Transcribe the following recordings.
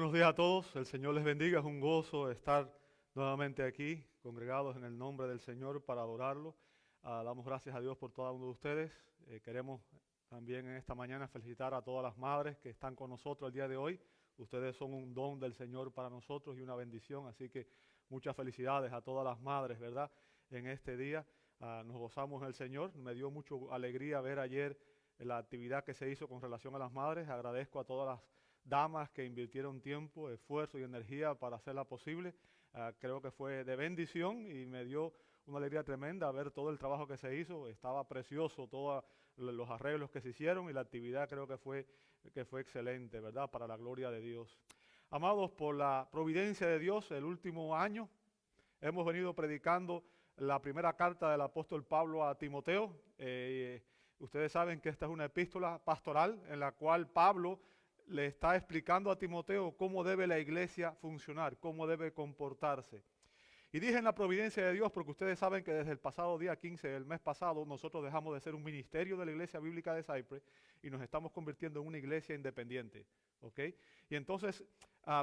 Buenos días a todos, el Señor les bendiga, es un gozo estar nuevamente aquí, congregados en el nombre del Señor para adorarlo. Damos gracias a Dios por cada uno de ustedes. Queremos también en esta mañana felicitar a todas las madres que están con nosotros el día de hoy. Ustedes son un don del Señor para nosotros y una bendición, así que muchas felicidades a todas las madres, ¿verdad? En este día nos gozamos en el Señor. Me dio mucha alegría ver ayer la actividad que se hizo con relación a las madres. Agradezco a todas las damas que invirtieron tiempo, esfuerzo y energía para hacerla posible. Creo que fue de bendición y me dio una alegría tremenda ver todo el trabajo que se hizo. Estaba precioso todos los arreglos que se hicieron y la actividad creo que fue excelente, ¿verdad? Para la gloria de Dios. Amados, por la providencia de Dios, el último año hemos venido predicando la primera carta del apóstol Pablo a Timoteo. Ustedes saben que esta es una epístola pastoral en la cual Pablo le está explicando a Timoteo cómo debe la iglesia funcionar, cómo debe comportarse. Y dije en la providencia de Dios porque ustedes saben que desde el pasado día 15 del mes pasado nosotros dejamos de ser un ministerio de la Iglesia Bíblica de Cypress y nos estamos convirtiendo en una iglesia independiente. ¿Ok? Y entonces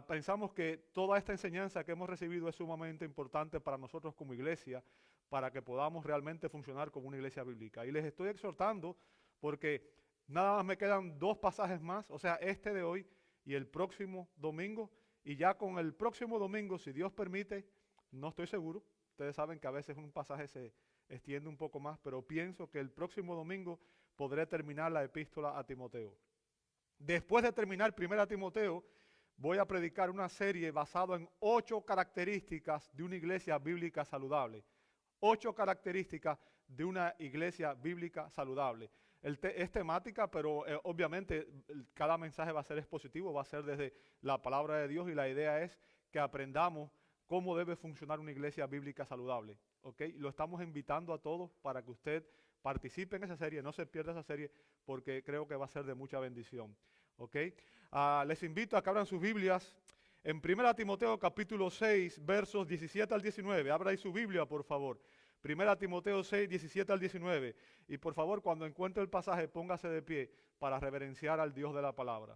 pensamos que toda esta enseñanza que hemos recibido es sumamente importante para nosotros como iglesia, para que podamos realmente funcionar como una iglesia bíblica. Y les estoy exhortando porque nada más me quedan 2 pasajes más, o sea, este de hoy y el próximo domingo. Y ya con el próximo domingo, si Dios permite, no estoy seguro. Ustedes saben que a veces un pasaje se extiende un poco más, pero pienso que el próximo domingo podré terminar la epístola a Timoteo. Después de terminar 1 Timoteo, voy a predicar una serie basada en 8 características de una iglesia bíblica saludable. 8 características de una iglesia bíblica saludable. Es temática, pero obviamente cada mensaje va a ser expositivo, va a ser desde la palabra de Dios y la idea es que aprendamos cómo debe funcionar una iglesia bíblica saludable. ¿Okay? Lo estamos invitando a todos para que usted participe en esa serie, no se pierda esa serie porque creo que va a ser de mucha bendición. ¿Okay? Les invito a que abran sus Biblias en 1 Timoteo capítulo 6, versos 17 al 19. Abra ahí su Biblia, por favor. 1 Timoteo 6, 17 al 19. Y por favor, cuando encuentre el pasaje, póngase de pie para reverenciar al Dios de la palabra.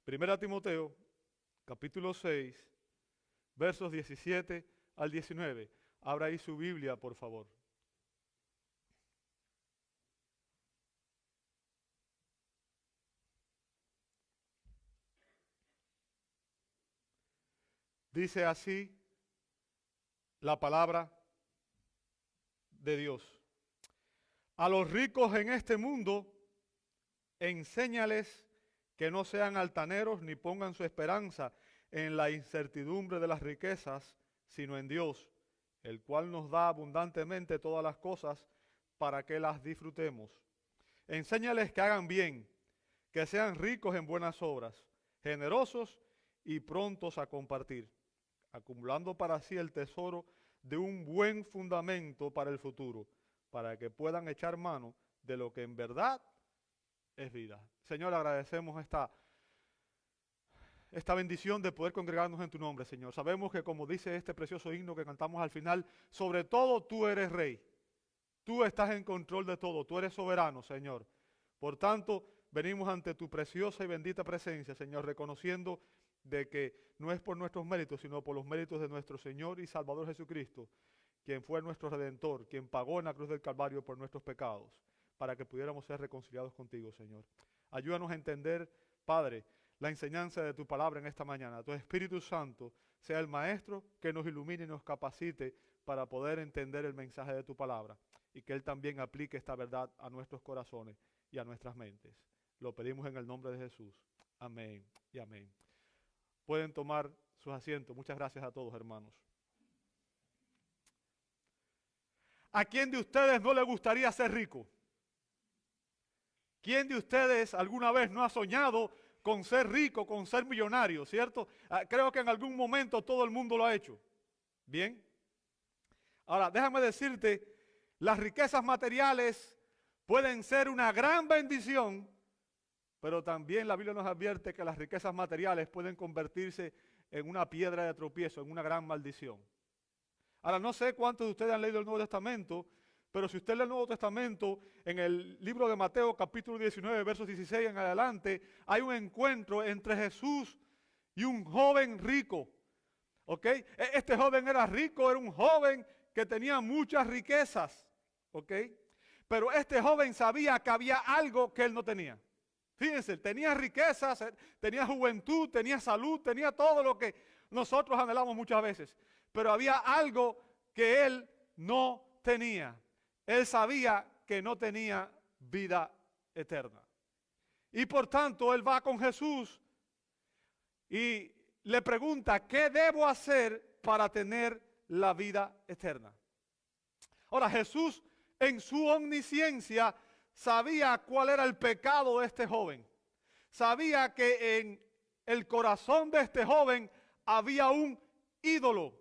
1 Timoteo capítulo 6, versos 17 al 19. Abra ahí su Biblia, por favor. Dice así la palabra de Dios. A los ricos en este mundo, enséñales que no sean altaneros ni pongan su esperanza en la incertidumbre de las riquezas, sino en Dios, el cual nos da abundantemente todas las cosas para que las disfrutemos. Enséñales que hagan bien, que sean ricos en buenas obras, generosos y prontos a compartir, acumulando para sí el tesoro de un buen fundamento para el futuro, para que puedan echar mano de lo que en verdad es vida. Señor, agradecemos esta bendición de poder congregarnos en tu nombre, Señor. Sabemos que como dice este precioso himno que cantamos al final, sobre todo tú eres rey. Tú estás en control de todo, tú eres soberano, Señor. Por tanto, venimos ante tu preciosa y bendita presencia, Señor, reconociendo de que no es por nuestros méritos, sino por los méritos de nuestro Señor y Salvador Jesucristo, quien fue nuestro Redentor, quien pagó en la cruz del Calvario por nuestros pecados, para que pudiéramos ser reconciliados contigo, Señor. Ayúdanos a entender, Padre, la enseñanza de tu palabra en esta mañana. Tu Espíritu Santo sea el Maestro que nos ilumine y nos capacite para poder entender el mensaje de tu palabra y que Él también aplique esta verdad a nuestros corazones y a nuestras mentes. Lo pedimos en el nombre de Jesús. Amén y amén. Pueden tomar sus asientos. Muchas gracias a todos, hermanos. ¿A quién de ustedes no le gustaría ser rico? ¿Quién de ustedes alguna vez no ha soñado con ser rico, con ser millonario, cierto? Creo que en algún momento todo el mundo lo ha hecho. Bien. Ahora, déjame decirte, las riquezas materiales pueden ser una gran bendición, pero también la Biblia nos advierte que las riquezas materiales pueden convertirse en una piedra de tropiezo, en una gran maldición. Ahora, no sé cuántos de ustedes han leído el Nuevo Testamento, Pero si usted lee el Nuevo Testamento, en el libro de Mateo, capítulo 19, versos 16 en adelante, hay un encuentro entre Jesús y un joven rico. ¿Ok? Este joven era rico, era un joven que tenía muchas riquezas. ¿Ok? Pero este joven sabía que había algo que él no tenía. Fíjense, tenía riquezas, tenía juventud, tenía salud, tenía todo lo que nosotros anhelamos muchas veces. Pero había algo que él no tenía. Él sabía que no tenía vida eterna. Y por tanto, él va con Jesús y le pregunta, ¿qué debo hacer para tener la vida eterna? Ahora, Jesús, en su omnisciencia, sabía cuál era el pecado de este joven. Sabía que en el corazón de este joven había un ídolo.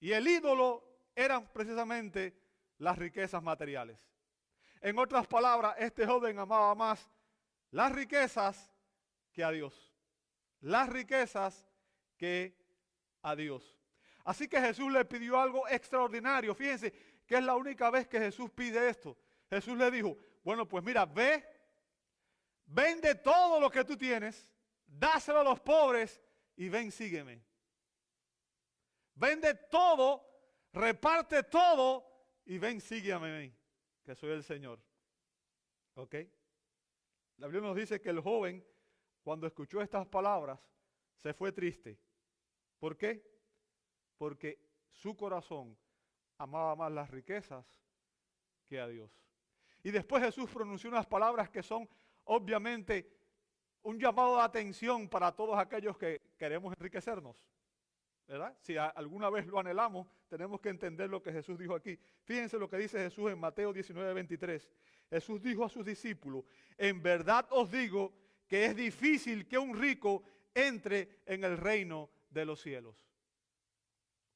Y el ídolo eran precisamente las riquezas materiales. En otras palabras, este joven amaba más las riquezas que a Dios. Las riquezas que a Dios. Así que Jesús le pidió algo extraordinario. Fíjense que es la única vez que Jesús pide esto. Jesús le dijo, bueno, pues mira, ve, vende todo lo que tú tienes, dáselo a los pobres y ven, sígueme. Vende todo, reparte todo y ven, sígueme a mí, que soy el Señor. ¿Ok? La Biblia nos dice que el joven, cuando escuchó estas palabras, se fue triste. ¿Por qué? Porque su corazón amaba más las riquezas que a Dios. Y después Jesús pronunció unas palabras que son obviamente un llamado de atención para todos aquellos que queremos enriquecernos, ¿verdad? Si alguna vez lo anhelamos, tenemos que entender lo que Jesús dijo aquí. Fíjense lo que dice Jesús en Mateo 19, 23. Jesús dijo a sus discípulos, en verdad os digo que es difícil que un rico entre en el reino de los cielos.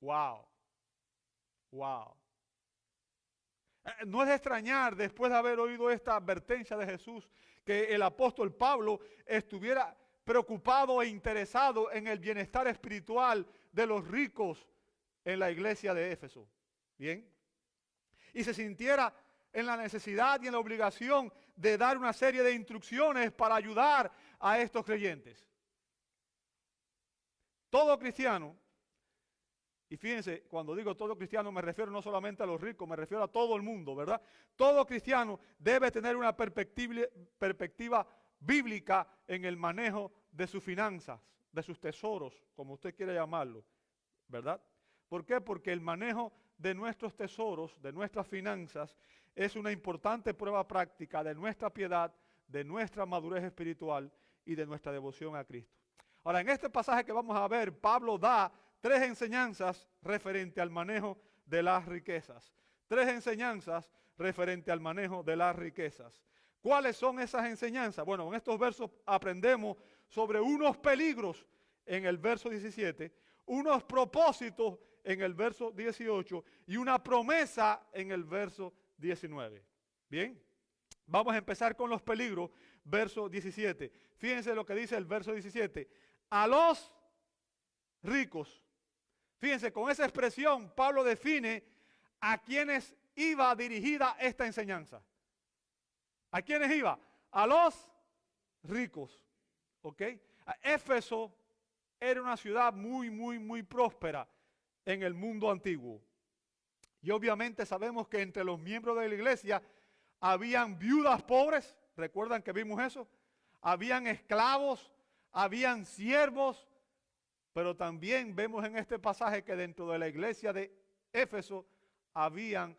Wow. Wow. No es de extrañar, después de haber oído esta advertencia de Jesús, que el apóstol Pablo estuviera preocupado e interesado en el bienestar espiritual de los ricos en la iglesia de Éfeso. Bien. Y se sintiera en la necesidad y en la obligación de dar una serie de instrucciones para ayudar a estos creyentes. Todo cristiano, y fíjense, cuando digo todo cristiano me refiero no solamente a los ricos, me refiero a todo el mundo, ¿verdad? Todo cristiano debe tener una perspectiva bíblica en el manejo de sus finanzas, de sus tesoros, como usted quiere llamarlo, ¿verdad? ¿Por qué? Porque el manejo de nuestros tesoros, de nuestras finanzas, es una importante prueba práctica de nuestra piedad, de nuestra madurez espiritual y de nuestra devoción a Cristo. Ahora, en este pasaje que vamos a ver, Pablo da 3 enseñanzas referente al manejo de las riquezas. 3 enseñanzas referente al manejo de las riquezas. ¿Cuáles son esas enseñanzas? Bueno, en estos versos aprendemos sobre unos peligros en el verso 17, unos propósitos en el verso 18 y una promesa en el verso 19. Bien, vamos a empezar con los peligros, verso 17. Fíjense lo que dice el verso 17. A los ricos. Fíjense, con esa expresión Pablo define a quienes iba dirigida esta enseñanza. ¿A quiénes iba? A los ricos. ¿Ok? Éfeso era una ciudad muy próspera en el mundo antiguo. Y obviamente sabemos que entre los miembros de la iglesia habían viudas pobres. ¿Recuerdan que vimos eso? Habían esclavos, habían siervos. Pero también vemos en este pasaje que dentro de la iglesia de Éfeso habían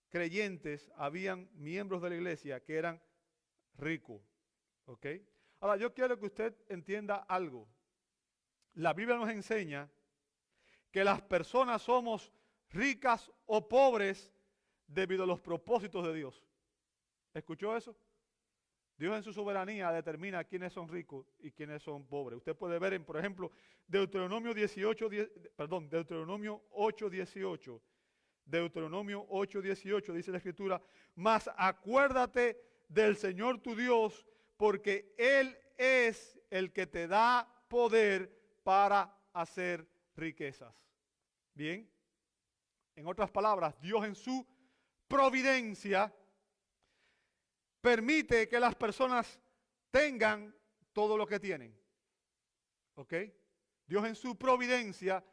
creyentes, habían miembros de la iglesia que eran ricos. ¿Ok? Ahora, yo quiero que usted entienda algo. La Biblia nos enseña que las personas somos ricas o pobres debido a los propósitos de Dios. ¿Escuchó eso? Dios en su soberanía determina quiénes son ricos y quiénes son pobres. Usted puede ver en, por ejemplo, Deuteronomio 8:18. Deuteronomio 8:18 dice la Escritura, mas acuérdate del Señor tu Dios, porque Él es el que te da poder para hacer riquezas. Bien, en otras palabras, Dios en su providencia permite que las personas tengan todo lo que tienen. ¿Ok? Dios en su providencia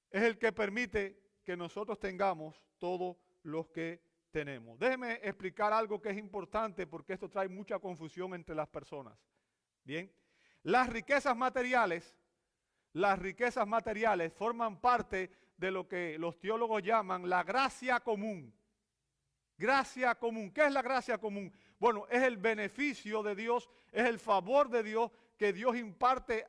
es el que permite que nosotros tengamos todo lo que tenemos. Déjeme explicar algo que es importante porque esto trae mucha confusión entre las personas. Bien, las riquezas materiales forman parte de lo que los teólogos llaman la gracia común. Gracia común. ¿Qué es la gracia común? Bueno, es el beneficio de Dios, es el favor de Dios que Dios imparte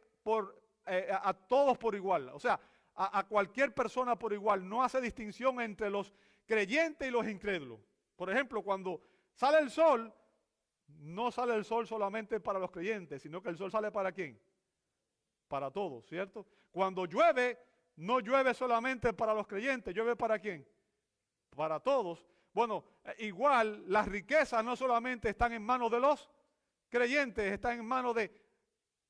a todos por igual. O sea, a cualquier persona por igual. No hace distinción entre los creyentes y los incrédulos. Por ejemplo, cuando sale el sol, no sale el sol solamente para los creyentes, sino que el sol sale ¿para quién? Para todos, ¿cierto? Cuando llueve, no llueve solamente para los creyentes, llueve ¿para quién? Para todos. Bueno, igual las riquezas no solamente están en manos de los creyentes, están en manos de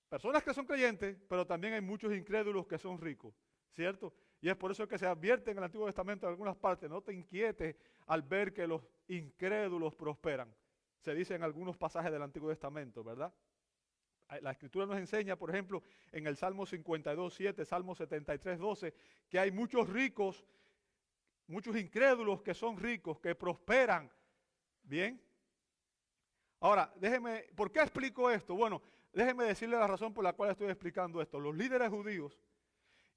personas que son creyentes, pero también hay muchos incrédulos que son ricos, ¿cierto? Y es por eso que se advierte en el Antiguo Testamento en algunas partes, no te inquietes al ver que los incrédulos prosperan. Se dice en algunos pasajes del Antiguo Testamento, ¿verdad? La Escritura nos enseña, por ejemplo, en el Salmo 52:7, Salmo 73:12, que hay muchos ricos, muchos incrédulos que son ricos, que prosperan. ¿Bien? Ahora, ¿por qué explico esto? Bueno, déjeme decirle la razón por la cual estoy explicando esto. Los líderes judíos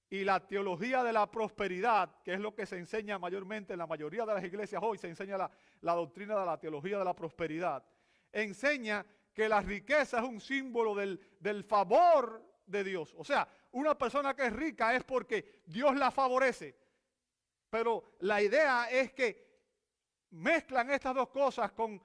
y la teología de la prosperidad, que es lo que se enseña mayormente en la mayoría de las iglesias hoy, se enseña la doctrina de la teología de la prosperidad, enseña que la riqueza es un símbolo del favor de Dios. O sea, una persona que es rica es porque Dios la favorece. Pero la idea es que mezclan estas dos cosas con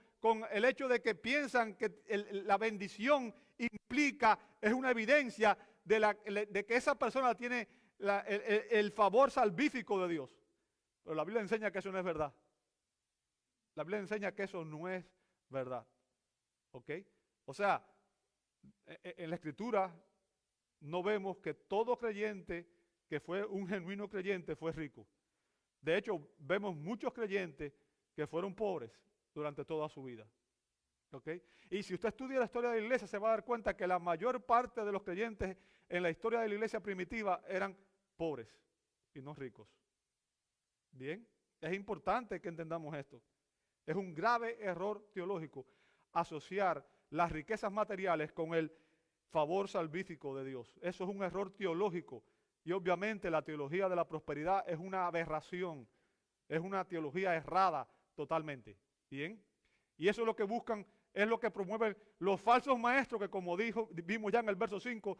el hecho de que piensan que la bendición implica, es una evidencia de que esa persona tiene el favor salvífico de Dios. Pero la Biblia enseña que eso no es verdad. La Biblia enseña que eso no es verdad. ¿Ok? O sea, en la Escritura no vemos que todo creyente que fue un genuino creyente fue rico. De hecho, vemos muchos creyentes que fueron pobres durante toda su vida. ¿Ok? Y si usted estudia la historia de la iglesia, se va a dar cuenta que la mayor parte de los creyentes en la historia de la iglesia primitiva eran pobres y no ricos. Bien, es importante que entendamos esto. Es un grave error teológico asociar las riquezas materiales con el favor salvífico de Dios. Eso es un error teológico. Y obviamente la teología de la prosperidad es una aberración, es una teología errada totalmente. ¿Bien? Y eso es lo que buscan, es lo que promueven los falsos maestros que, como vimos ya en el verso 5,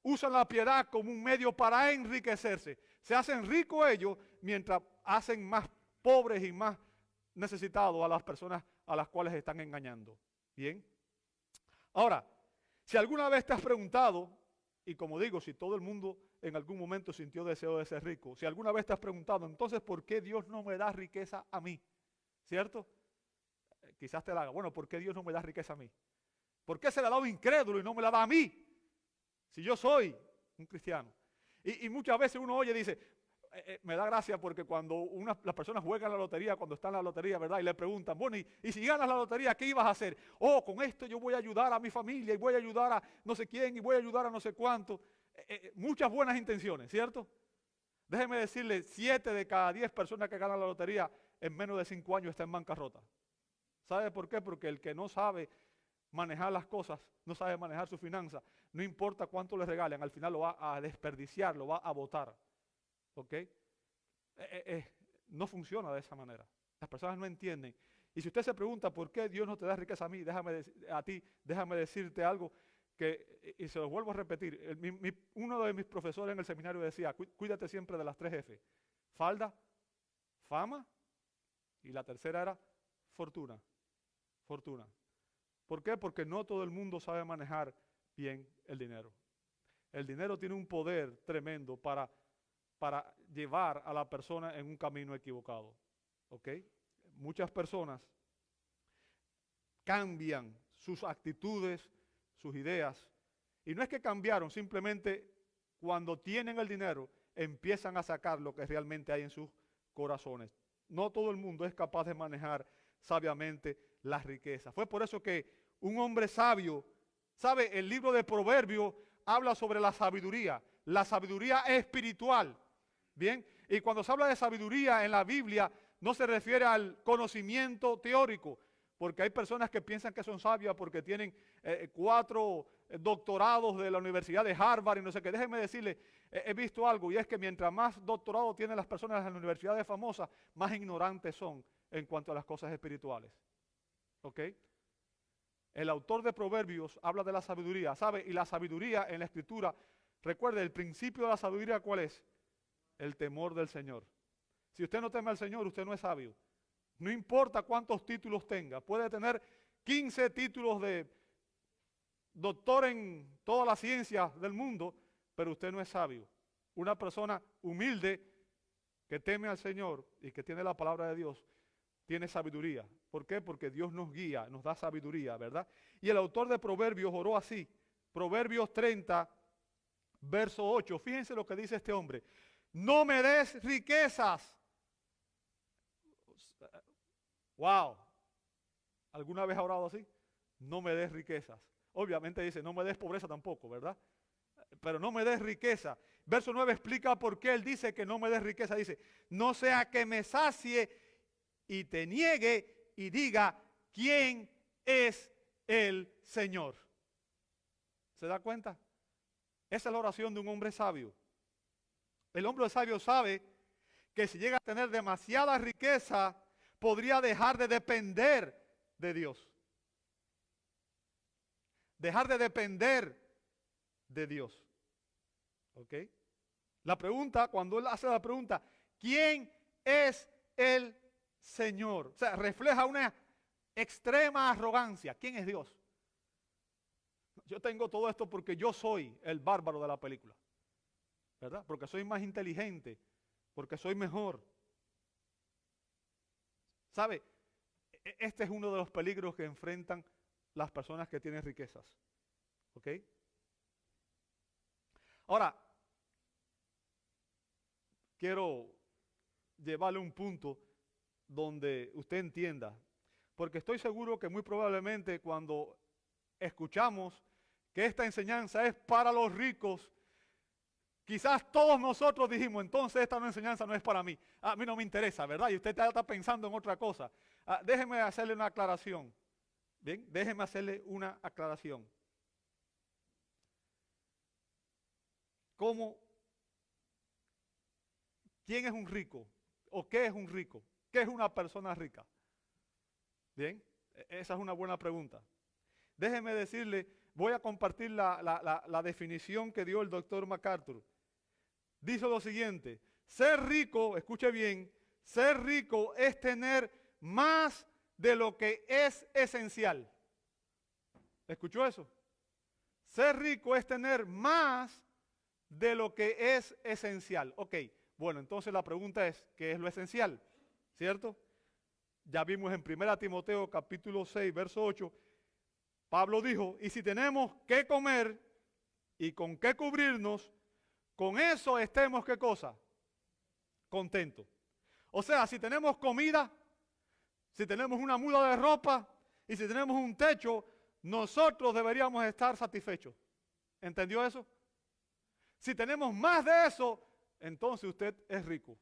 usan la piedad como un medio para enriquecerse. Se hacen ricos ellos mientras hacen más pobres y más necesitados a las personas a las cuales están engañando. ¿Bien? Ahora, si alguna vez te has preguntado, y como digo, si todo el mundo en algún momento sintió deseo de ser rico, si alguna vez te has preguntado, entonces, ¿por qué Dios no me da riqueza a mí? ¿Cierto? Quizás te la haga, bueno, ¿por qué Dios no me da riqueza a mí? ¿Por qué se la da a un incrédulo y no me la da a mí? Si yo soy un cristiano. Y muchas veces uno oye y dice, me da gracia porque cuando las personas juegan la lotería, cuando están en la lotería, ¿verdad? Y le preguntan, bueno, y si ganas la lotería, ¿qué ibas a hacer? Oh, con esto yo voy a ayudar a mi familia y voy a ayudar a no sé quién y voy a ayudar a no sé cuánto. Muchas buenas intenciones, ¿cierto? Déjeme decirle, 7 de cada 10 personas que ganan la lotería en menos de 5 años están en bancarrota. ¿Sabe por qué? Porque el que no sabe manejar las cosas, no sabe manejar su finanza, no importa cuánto le regalen, al final lo va a desperdiciar, lo va a botar. ¿Ok? No funciona de esa manera. Las personas no entienden. Y si usted se pregunta por qué Dios no te da riqueza a mí, déjame decirte algo y se lo vuelvo a repetir. Uno de mis profesores en el seminario decía, cuídate siempre de las 3 F. Falda, fama y la tercera era fortuna. Fortuna. ¿Por qué? Porque no todo el mundo sabe manejar bien el dinero. El dinero tiene un poder tremendo para llevar a la persona en un camino equivocado. ¿Ok? Muchas personas cambian sus actitudes, sus ideas. Y no es que cambiaron, simplemente cuando tienen el dinero empiezan a sacar lo que realmente hay en sus corazones. no todo el mundo es capaz de manejar sabiamente las riquezas. Fue por eso que un hombre sabio, ¿sabe? El libro de Proverbios habla sobre la sabiduría espiritual. Bien, y cuando se habla de sabiduría en la Biblia, no se refiere al conocimiento teórico, porque hay personas que piensan que son sabias porque tienen 4 doctorados de la Universidad de Harvard y no sé qué. Déjenme decirle, he visto algo, y es que mientras más doctorado tienen las personas en las universidades famosas, más ignorantes son en cuanto a las cosas espirituales. ¿Ok? El autor de Proverbios habla de la sabiduría, ¿sabe? Y la sabiduría en la Escritura, recuerde, el principio de la sabiduría, ¿cuál es? El temor del Señor. Si usted no teme al Señor, usted no es sabio. No importa cuántos títulos tenga, puede tener 15 títulos de doctor en todas las ciencias del mundo, pero usted no es sabio. Una persona humilde que teme al Señor y que tiene la palabra de Dios, tiene sabiduría. ¿Por qué? Porque Dios nos guía, nos da sabiduría, ¿verdad? Y el autor de Proverbios oró así. Proverbios 30, verso 8. Fíjense lo que dice este hombre. No me des riquezas. Wow. ¿Alguna vez ha orado así? No me des riquezas. Obviamente dice, no me des pobreza tampoco, ¿verdad? Pero no me des riqueza. Verso 9 explica por qué él dice que no me des riqueza. Dice, no sea que me sacie y te niegue y diga, ¿quién es el Señor? ¿Se da cuenta? Esa es la oración de un hombre sabio. El hombre sabio sabe que si llega a tener demasiada riqueza, podría dejar de depender de Dios. Dejar de depender de Dios. ¿Ok? La pregunta, cuando él hace la pregunta, ¿quién es el Señor? O sea, refleja una extrema arrogancia. ¿Quién es Dios? Yo tengo todo esto porque yo soy el bárbaro de la película. ¿Verdad? Porque soy más inteligente, porque soy mejor. ¿Sabe? Este es uno de los peligros que enfrentan las personas que tienen riquezas. ¿Ok? Ahora, quiero llevarle un punto donde usted entienda, porque estoy seguro que muy probablemente cuando escuchamos que esta enseñanza es para los ricos, quizás todos nosotros dijimos, entonces esta enseñanza no es para mí. A mí no me interesa, ¿verdad? Y usted está pensando en otra cosa. Déjeme hacerle una aclaración. Bien, déjeme hacerle una aclaración. ¿Quién es un rico? ¿O qué es un rico? ¿Qué es una persona rica? Bien, esa es una buena pregunta. Déjeme decirle, voy a compartir la definición que dio el doctor MacArthur. Dice lo siguiente, ser rico, escuche bien, ser rico es tener más de lo que es esencial. ¿Escuchó eso? Ser rico es tener más de lo que es esencial. Ok, bueno, entonces la pregunta es, ¿qué es lo esencial? ¿Cierto? Ya vimos en 1 Timoteo capítulo 6, verso 8, Pablo dijo, y si tenemos que comer y con qué cubrirnos, con eso estemos, ¿qué cosa? Contentos. O sea, si tenemos comida, si tenemos una muda de ropa y si tenemos un techo, nosotros deberíamos estar satisfechos. ¿Entendió eso? Si tenemos más de eso, entonces usted es rico.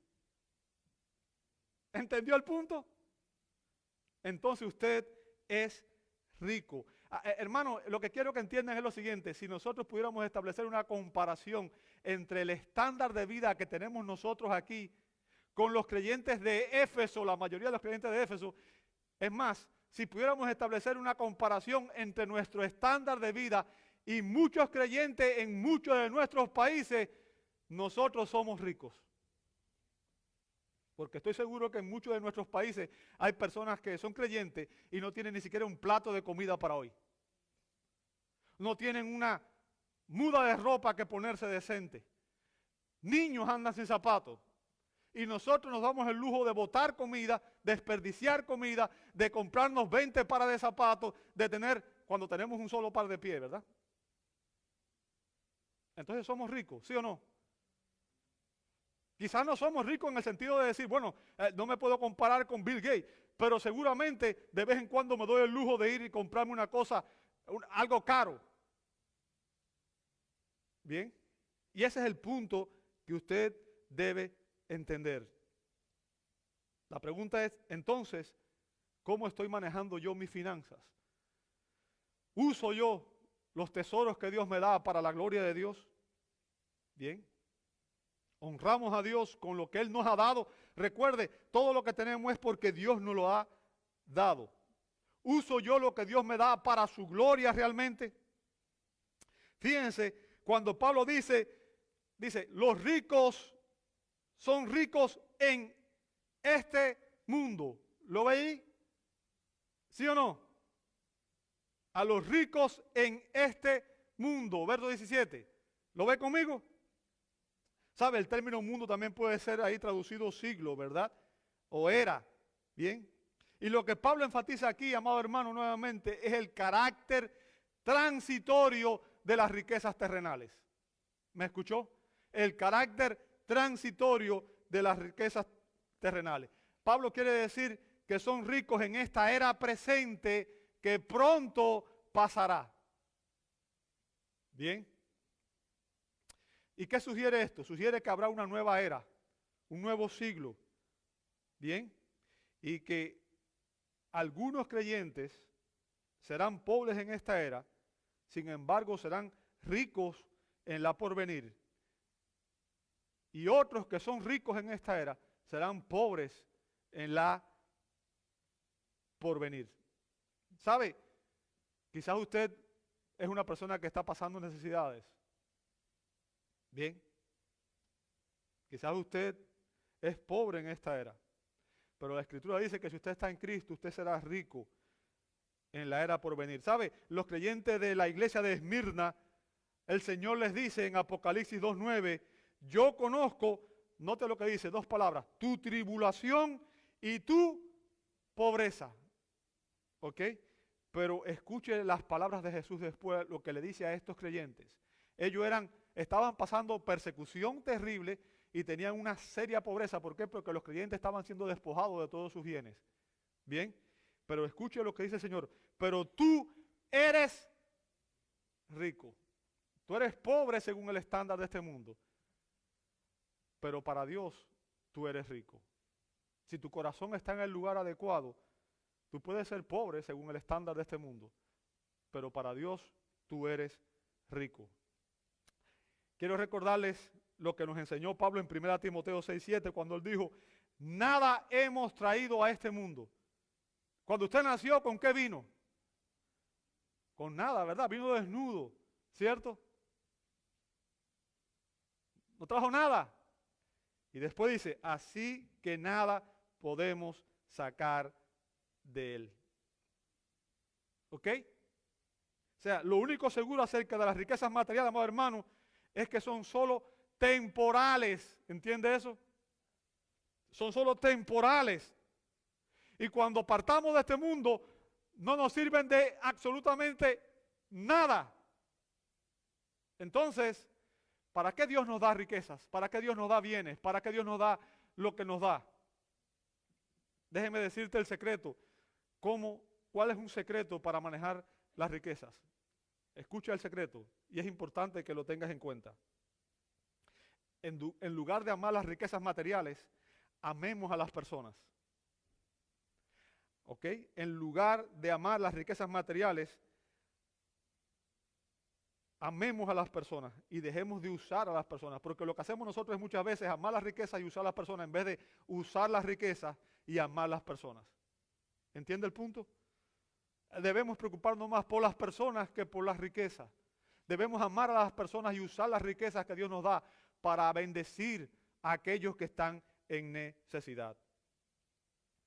¿Entendió el punto? Entonces usted es rico. Hermano, lo que quiero que entiendan es lo siguiente. Si nosotros pudiéramos establecer una comparación entre el estándar de vida que tenemos nosotros aquí con los creyentes de Éfeso, la mayoría de los creyentes de Éfeso, es más, si pudiéramos establecer una comparación entre nuestro estándar de vida y muchos creyentes en muchos de nuestros países, nosotros somos ricos. Porque estoy seguro que en muchos de nuestros países hay personas que son creyentes y no tienen ni siquiera un plato de comida para hoy. No tienen una muda de ropa que ponerse decente. Niños andan sin zapatos. Y nosotros nos damos el lujo de botar comida, desperdiciar comida, de comprarnos 20 pares de zapatos, de tener, cuando tenemos un solo par de pies, ¿verdad? Entonces somos ricos, ¿sí o no? Quizás no somos ricos en el sentido de decir, bueno, no me puedo comparar con Bill Gates, pero seguramente de vez en cuando me doy el lujo de ir y comprarme una cosa, algo caro. Bien, y ese es el punto que usted debe entender. La pregunta es, entonces, ¿cómo estoy manejando yo mis finanzas? ¿Uso yo los tesoros que Dios me da para la gloria de Dios? Bien. Honramos a Dios con lo que Él nos ha dado. Recuerde, todo lo que tenemos es porque Dios nos lo ha dado. ¿Uso yo lo que Dios me da para su gloria realmente? Fíjense, cuando Pablo dice, los ricos son ricos en este mundo. ¿Lo ve ahí? ¿Sí o no? A los ricos en este mundo. Verso 17. ¿Lo ve conmigo? ¿Sabe? El término mundo también puede ser ahí traducido siglo, ¿verdad? O era. ¿Bien? Y lo que Pablo enfatiza aquí, amado hermano, nuevamente, es el carácter transitorio de las riquezas terrenales. ¿Me escuchó? El carácter transitorio de las riquezas terrenales. Pablo quiere decir que son ricos en esta era presente que pronto pasará. ¿Bien? ¿Y qué sugiere esto? Sugiere que habrá una nueva era, un nuevo siglo. ¿Bien? Y que algunos creyentes serán pobres en esta era, sin embargo serán ricos en la porvenir. Y otros que son ricos en esta era serán pobres en la porvenir. ¿Sabe? Quizás usted es una persona que está pasando necesidades. Bien. Quizás usted es pobre en esta era. Pero la Escritura dice que si usted está en Cristo, usted será rico en la era por venir. ¿Sabe? Los creyentes de la iglesia de Esmirna, el Señor les dice en Apocalipsis 2:9, yo conozco, note lo que dice, dos palabras, tu tribulación y tu pobreza. ¿Ok? Pero escuche las palabras de Jesús después, lo que le dice a estos creyentes. Ellos estaban pasando persecución terrible y tenían una seria pobreza. ¿Por qué? Porque los creyentes estaban siendo despojados de todos sus bienes. Bien, pero escuche lo que dice el Señor. Pero tú eres rico. Tú eres pobre según el estándar de este mundo. Pero para Dios tú eres rico. Si tu corazón está en el lugar adecuado, tú puedes ser pobre según el estándar de este mundo. Pero para Dios tú eres rico. Quiero recordarles lo que nos enseñó Pablo en 1 Timoteo 6:7 cuando él dijo, nada hemos traído a este mundo. Cuando usted nació, ¿con qué vino? Con nada, ¿verdad? Vino desnudo, ¿cierto? No trajo nada. Y después dice, así que nada podemos sacar de él. ¿Ok? O sea, lo único seguro acerca de las riquezas materiales, amado hermano, es que son solo temporales. ¿Entiende eso? Son solo temporales. Y cuando partamos de este mundo, no nos sirven de absolutamente nada. Entonces, ¿para qué Dios nos da riquezas? ¿Para qué Dios nos da bienes? ¿Para qué Dios nos da lo que nos da? Déjeme decirte el secreto. ¿Cuál es un secreto para manejar las riquezas? Escucha el secreto y es importante que lo tengas en cuenta. En lugar de amar las riquezas materiales, amemos a las personas. ¿Ok? En lugar de amar las riquezas materiales, amemos a las personas y dejemos de usar a las personas. Porque lo que hacemos nosotros es muchas veces amar las riquezas y usar a las personas en vez de usar las riquezas y amar a las personas. ¿Entiende el punto? Debemos preocuparnos más por las personas que por las riquezas. Debemos amar a las personas y usar las riquezas que Dios nos da para bendecir a aquellos que están en necesidad.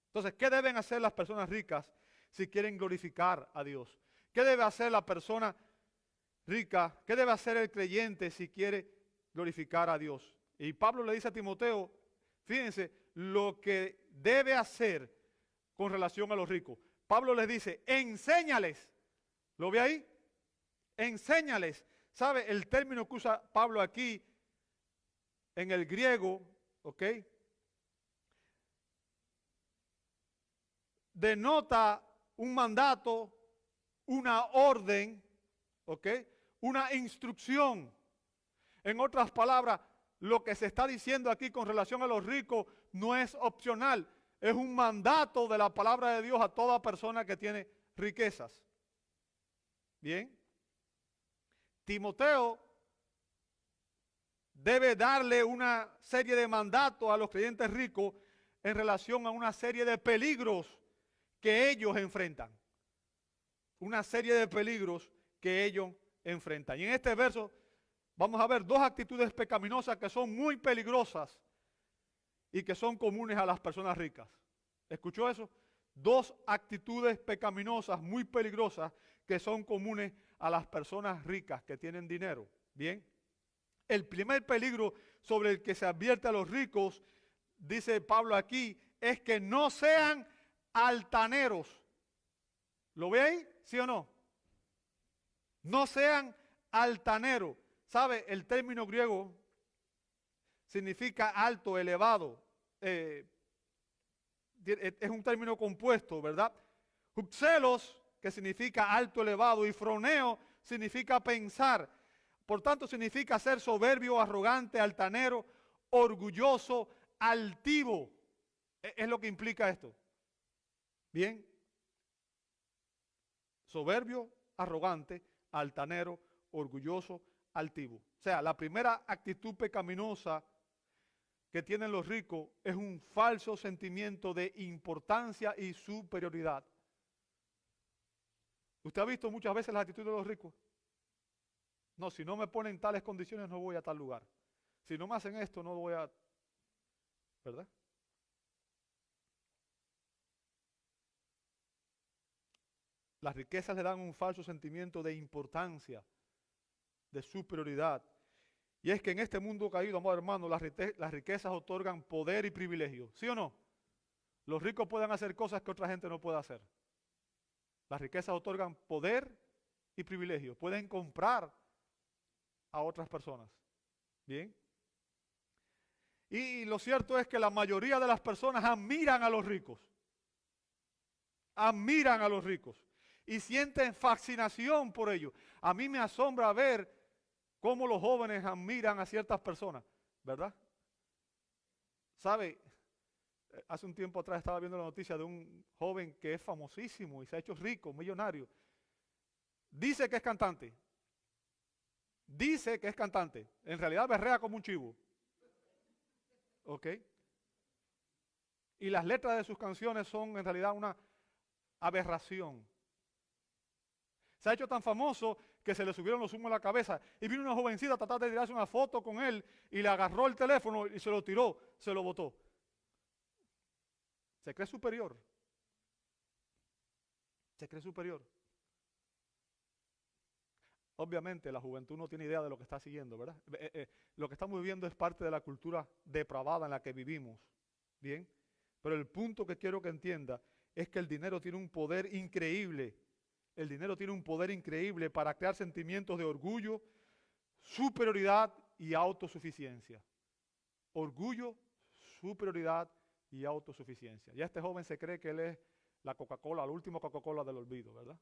Entonces, ¿qué deben hacer las personas ricas si quieren glorificar a Dios? ¿Qué debe hacer la persona rica? ¿Qué debe hacer el creyente si quiere glorificar a Dios? Y Pablo le dice a Timoteo, fíjense, lo que debe hacer con relación a los ricos. Pablo les dice, enséñales. ¿Lo ve ahí? Enséñales. ¿Sabe? El término que usa Pablo aquí en el griego ¿ok? Denota un mandato, una orden, ¿ok? Una instrucción. En otras palabras, lo que se está diciendo aquí con relación a los ricos no es opcional, es un mandato de la palabra de Dios a toda persona que tiene riquezas. Bien. Timoteo debe darle una serie de mandatos a los creyentes ricos en relación a una serie de peligros que ellos enfrentan. Una serie de peligros que ellos enfrentan. Y en este verso vamos a ver dos actitudes pecaminosas que son muy peligrosas y que son comunes a las personas ricas. ¿Escuchó eso? Dos actitudes pecaminosas muy peligrosas que son comunes a las personas ricas que tienen dinero. Bien. El primer peligro sobre el que se advierte a los ricos, dice Pablo aquí, es que no sean altaneros. ¿Lo ve ahí? ¿Sí o no? No sean altaneros. ¿Sabe? El término griego significa alto, elevado. Es un término compuesto, ¿verdad? Huxelos, que significa alto, elevado, y froneo significa pensar. Por tanto, significa ser soberbio, arrogante, altanero, orgulloso, altivo. Es lo que implica esto. Bien. Soberbio, arrogante, altanero, orgulloso, altivo. O sea, la primera actitud pecaminosa que tienen los ricos es un falso sentimiento de importancia y superioridad. ¿Usted ha visto muchas veces la actitud de los ricos? No, si no me ponen tales condiciones no voy a tal lugar. Si no me hacen esto no voy a... ¿Verdad? Las riquezas le dan un falso sentimiento de importancia, de superioridad. Y es que en este mundo caído, amado hermano, las riquezas otorgan poder y privilegio. ¿Sí o no? Los ricos pueden hacer cosas que otra gente no puede hacer. Las riquezas otorgan poder y privilegio. Pueden comprar a otras personas. Bien. Y lo cierto es que la mayoría de las personas admiran a los ricos. Admiran a los ricos. Y sienten fascinación por ellos. A mí me asombra ver cómo los jóvenes admiran a ciertas personas, ¿verdad? ¿Sabe? Hace un tiempo atrás estaba viendo la noticia de un joven que es famosísimo y se ha hecho rico, millonario. Dice que es cantante. Dice que es cantante. En realidad berrea como un chivo. ¿Ok? Y las letras de sus canciones son en realidad una aberración. Se ha hecho tan famoso que se le subieron los humos a la cabeza. Y vino una jovencita a tratar de tirarse una foto con él y le agarró el teléfono y se lo tiró, se lo botó. Se cree superior. Se cree superior. Obviamente la juventud no tiene idea de lo que está siguiendo, ¿verdad? Lo que estamos viviendo es parte de la cultura depravada en la que vivimos. Bien. Pero el punto que quiero que entienda es que el dinero tiene un poder increíble. El dinero tiene un poder increíble para crear sentimientos de orgullo, superioridad y autosuficiencia. Orgullo, superioridad y autosuficiencia. Ya este joven se cree que él es la Coca-Cola, la última Coca-Cola del olvido, ¿verdad?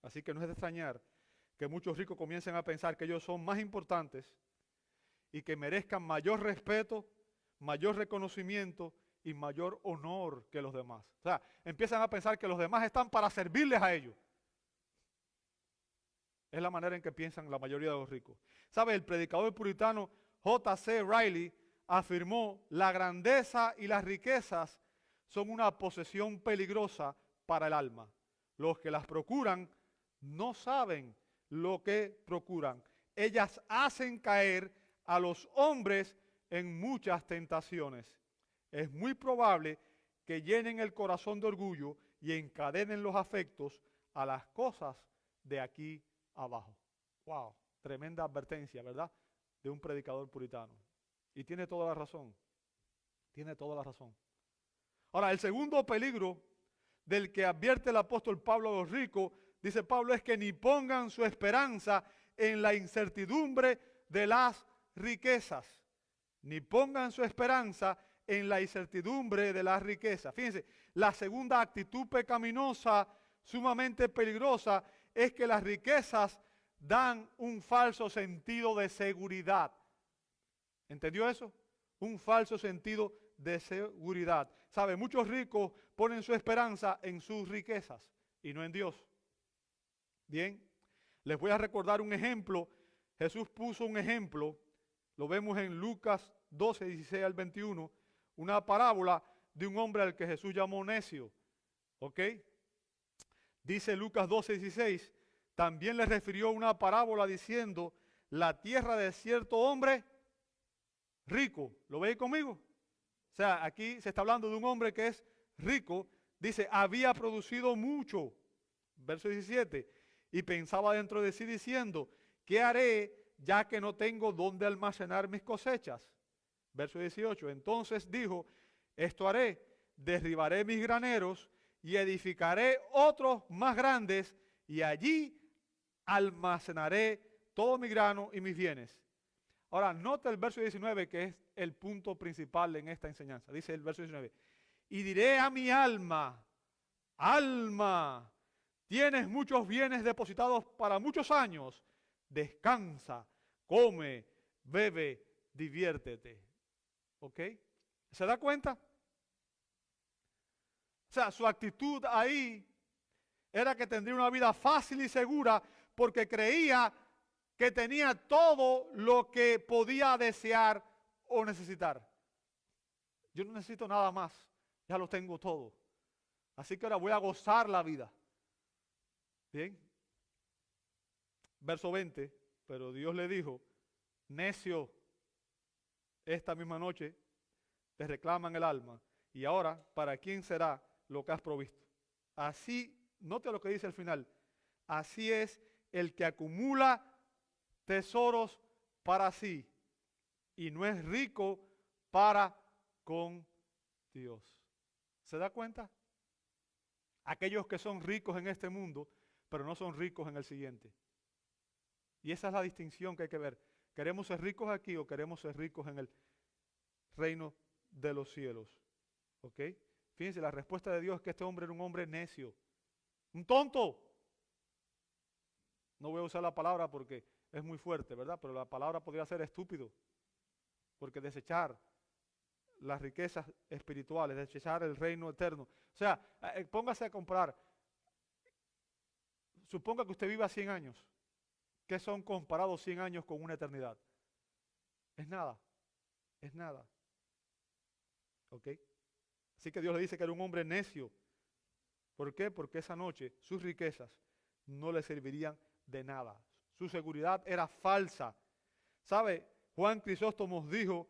Así que no es de extrañar que muchos ricos comiencen a pensar que ellos son más importantes y que merezcan mayor respeto, mayor reconocimiento y mayor honor que los demás. O sea, empiezan a pensar que los demás están para servirles a ellos. Es la manera en que piensan la mayoría de los ricos. ¿Sabe? El predicador puritano J.C. Riley afirmó: la grandeza y las riquezas son una posesión peligrosa para el alma. Los que las procuran no saben lo que procuran. Ellas hacen caer a los hombres en muchas tentaciones. Es muy probable que llenen el corazón de orgullo y encadenen los afectos a las cosas de aquí abajo. Wow, tremenda advertencia, ¿verdad? De un predicador puritano. Y tiene toda la razón. Tiene toda la razón. Ahora, el segundo peligro del que advierte el apóstol Pablo a los ricos, dice Pablo, es que ni pongan su esperanza en la incertidumbre de las riquezas, ni pongan su esperanza en la incertidumbre de las riquezas. Fíjense, la segunda actitud pecaminosa, sumamente peligrosa, es que las riquezas dan un falso sentido de seguridad. ¿Entendió eso? Un falso sentido de seguridad. ¿Sabe? Muchos ricos ponen su esperanza en sus riquezas y no en Dios. Bien, les voy a recordar un ejemplo. Jesús puso un ejemplo, lo vemos en Lucas 12, 16 al 21, una parábola de un hombre al que Jesús llamó necio. ¿Ok? Dice Lucas 12, 16, también le refirió una parábola diciendo, la tierra de cierto hombre rico. ¿Lo veis conmigo? O sea, aquí se está hablando de un hombre que es rico. Dice, había producido mucho. Verso 17. Y pensaba dentro de sí diciendo, ¿qué haré ya que no tengo dónde almacenar mis cosechas? Verso 18. Entonces dijo, esto haré, derribaré mis graneros y edificaré otros más grandes y allí almacenaré todo mi grano y mis bienes. Ahora, nota el verso 19 que es el punto principal en esta enseñanza. Dice el verso 19, y diré a mi alma, alma, tienes muchos bienes depositados para muchos años, descansa, come, bebe, diviértete. ¿Ok? ¿Se da cuenta? O sea, su actitud ahí era que tendría una vida fácil y segura porque creía que tenía todo lo que podía desear o necesitar. Yo no necesito nada más, ya lo tengo todo. Así que ahora voy a gozar la vida. Bien. Verso 20, pero Dios le dijo, necio, esta misma noche te reclaman el alma. Y ahora, ¿para quién será lo que has provisto? Así, note lo que dice al final. Así es el que acumula tesoros para sí y no es rico para con Dios. ¿Se da cuenta? Aquellos que son ricos en este mundo, pero no son ricos en el siguiente. Y esa es la distinción que hay que ver. ¿Queremos ser ricos aquí o queremos ser ricos en el reino de los cielos? ¿Ok? Fíjense, la respuesta de Dios es que este hombre era un hombre necio. Un tonto. No voy a usar la palabra porque es muy fuerte, ¿verdad? Pero la palabra podría ser estúpido. Porque desechar las riquezas espirituales, desechar el reino eterno. O sea, póngase a comprar. Suponga que usted viva 100 años. ¿Qué son comparados 100 años con una eternidad? Es nada. Es nada. ¿Ok? Así que Dios le dice que era un hombre necio. ¿Por qué? Porque esa noche sus riquezas no le servirían de nada. Su seguridad era falsa. ¿Sabe? Juan Crisóstomo dijo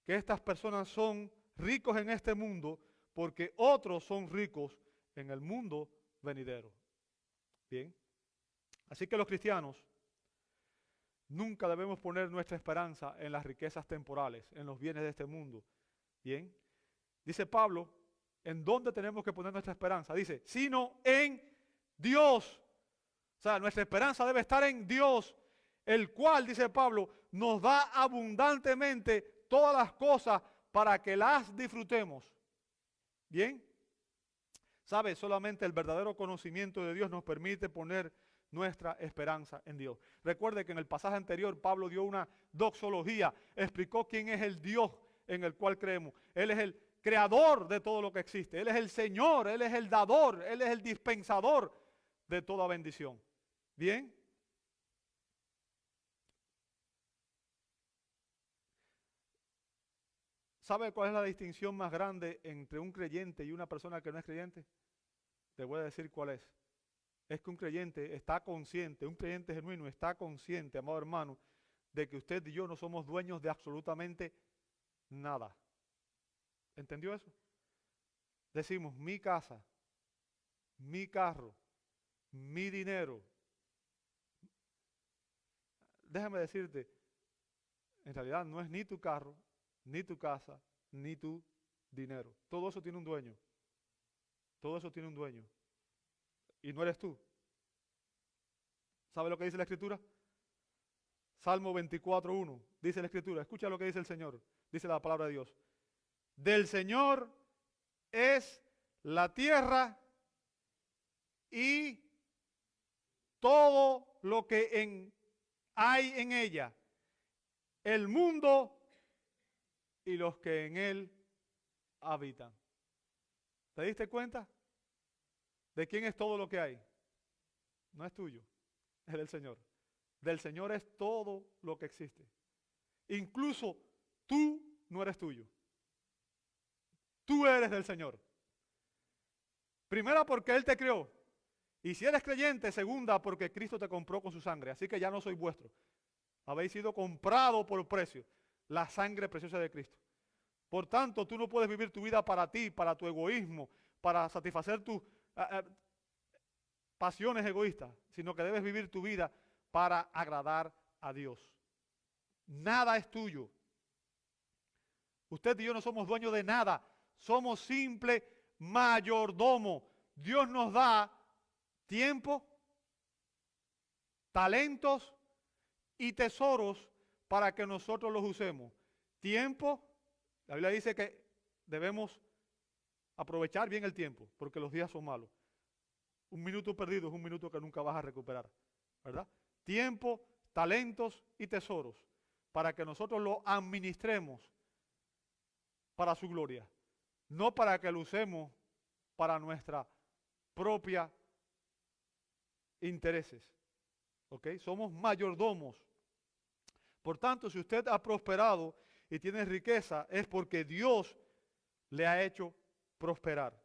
que estas personas son ricos en este mundo porque otros son ricos en el mundo venidero. Bien. Así que los cristianos nunca debemos poner nuestra esperanza en las riquezas temporales, en los bienes de este mundo. Bien. Dice Pablo, ¿en dónde tenemos que poner nuestra esperanza? Dice, sino en Dios. O sea, nuestra esperanza debe estar en Dios, el cual, dice Pablo, nos da abundantemente todas las cosas para que las disfrutemos. ¿Bien? ¿Sabe? Solamente el verdadero conocimiento de Dios nos permite poner nuestra esperanza en Dios. Recuerde que en el pasaje anterior Pablo dio una doxología, explicó quién es el Dios en el cual creemos. Él es el creador de todo lo que existe. Él es el Señor, Él es el dador, Él es el dispensador de toda bendición. ¿Bien? ¿Sabe cuál es la distinción más grande entre un creyente y una persona que no es creyente? Te voy a decir cuál es. Es que un creyente está consciente, un creyente genuino está consciente, amado hermano, de que usted y yo no somos dueños de absolutamente nada. ¿Entendió eso? Decimos, mi casa, mi carro, mi dinero. Déjame decirte, en realidad no es ni tu carro, ni tu casa, ni tu dinero. Todo eso tiene un dueño. Todo eso tiene un dueño. Y no eres tú. ¿Sabe lo que dice la Escritura? Salmo 24:1, dice la Escritura. Escucha lo que dice el Señor, dice la palabra de Dios. Del Señor es la tierra y todo lo que hay en ella, el mundo y los que en él habitan. ¿Te diste cuenta? ¿De quién es todo lo que hay? No es tuyo, es del Señor. Del Señor es todo lo que existe. Incluso tú no eres tuyo. Tú eres del Señor. Primera, porque Él te creó. Y si eres creyente, segunda, porque Cristo te compró con su sangre. Así que ya no soy vuestro. Habéis sido comprado por precio. La sangre preciosa de Cristo. Por tanto, tú no puedes vivir tu vida para ti, para tu egoísmo, para satisfacer tus pasiones egoístas, sino que debes vivir tu vida para agradar a Dios. Nada es tuyo. Usted y yo no somos dueños de nada. Somos simple mayordomo. Dios nos da tiempo, talentos y tesoros para que nosotros los usemos. Tiempo, la Biblia dice que debemos aprovechar bien el tiempo, porque los días son malos. Un minuto perdido es un minuto que nunca vas a recuperar, ¿verdad? Tiempo, talentos y tesoros, para que nosotros lo administremos para su gloria, no para que lo usemos para nuestra propia intereses. ¿Ok? Somos mayordomos. Por tanto, si usted ha prosperado y tiene riqueza, es porque Dios le ha hecho prosperar.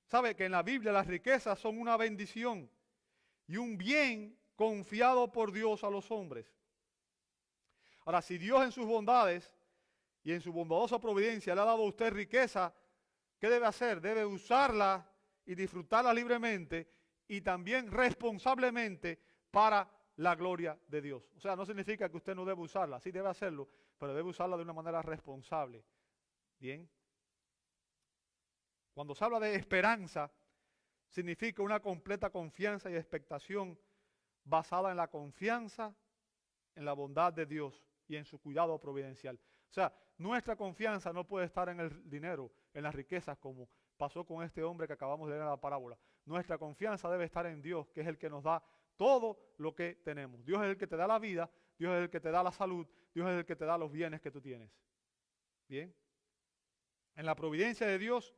¿Sabe que en la Biblia las riquezas son una bendición y un bien confiado por Dios a los hombres? Ahora, si Dios en sus bondades y en su bondadosa providencia le ha dado a usted riqueza, ¿qué debe hacer? Debe usarla y disfrutarla libremente y también responsablemente para la gloria de Dios. O sea, no significa que usted no debe usarla, sí debe hacerlo, pero debe usarla de una manera responsable. Bien. Cuando se habla de esperanza, significa una completa confianza y expectación basada en la confianza en la bondad de Dios y en su cuidado providencial. O sea, nuestra confianza no puede estar en el dinero, en las riquezas, como pasó con este hombre que acabamos de leer en la parábola. Nuestra confianza debe estar en Dios, que es el que nos da todo lo que tenemos. Dios es el que te da la vida, Dios es el que te da la salud, Dios es el que te da los bienes que tú tienes. Bien. En la providencia de Dios,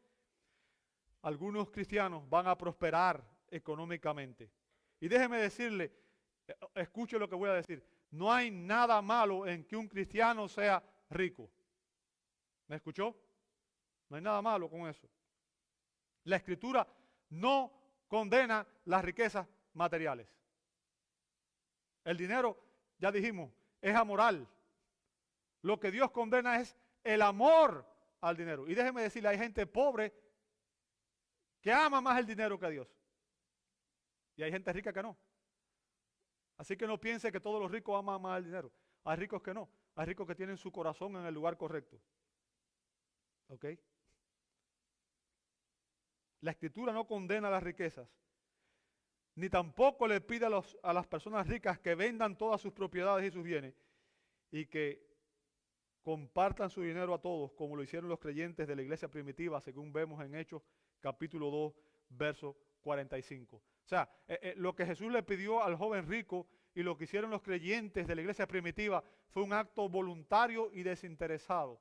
algunos cristianos van a prosperar económicamente. Y déjeme decirle, escuche lo que voy a decir, no hay nada malo en que un cristiano sea rico. ¿Me escuchó? No hay nada malo con eso. La Escritura no condena las riquezas materiales. El dinero, ya dijimos, es amoral. Lo que Dios condena es el amor al dinero. Y déjeme decirle, hay gente pobre que ama más el dinero que a Dios. Y hay gente rica que no. Así que no piense que todos los ricos aman más el dinero. Hay ricos que no. Hay ricos que tienen su corazón en el lugar correcto. ¿Ok? La Escritura no condena las riquezas. Ni tampoco le pide a las personas ricas que vendan todas sus propiedades y sus bienes y que compartan su dinero a todos, como lo hicieron los creyentes de la iglesia primitiva, según vemos en Hechos capítulo 2, verso 45. O sea, lo que Jesús le pidió al joven rico y lo que hicieron los creyentes de la iglesia primitiva fue un acto voluntario y desinteresado.